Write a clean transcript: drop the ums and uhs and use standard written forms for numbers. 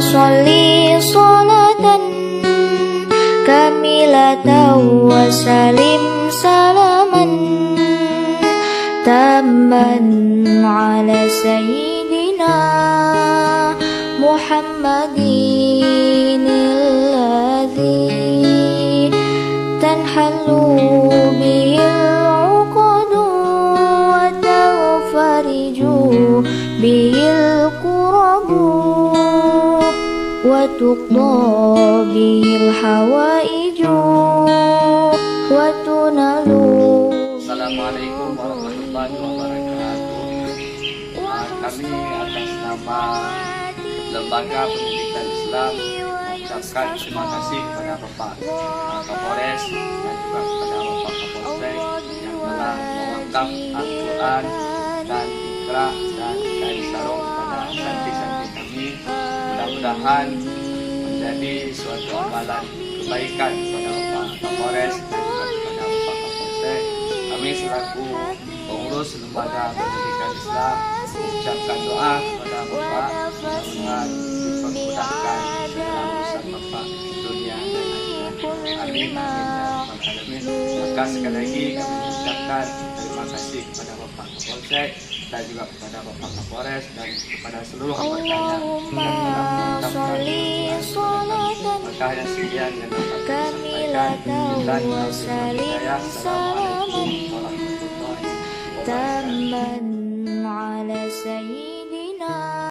sholli sholatan kamilatan wa salim salaman tamman ala sayyidina Muhammadin alladhi tanhalu bihil uqadu wa tanfariju bihil kurabu wa tuqda bihil hawaiju wa tunalu. Assalamualaikum warahmatullahi wabarakatuh. Kami atas nama Lembaga Pendidikan Islam mengucapkan terima kasih kepada Bapak Kapolres dan juga kepada Bapak Kapolsek yang telah mewakaf Al-Quran dan Iqra dan kain sarung kepada santri-santri kami. Mudah-mudahan menjadi suatu amalan kebaikan kepada Bapak Kapolres dan juga kepada Bapak Kapolsek. Kami selaku pengurus Lembaga Pendidikan Islam mengucapkan doa kepada Bapak, mudah-mudahan dipermudahkan segala urusan Bapak di dunia dan akhirat. Amin, amin, ya rabbal alamin. Maka sekali lagi kami mengucapkan terima kasih kepada Bapak Kapolsek dan juga kepada Bapak Kapolres dan kepada seluruh anggotanya yang telah mengucapkan maka yang sekian yang dapat disampaikan. Assalamualaikum warahmatullahi wabarakatuh.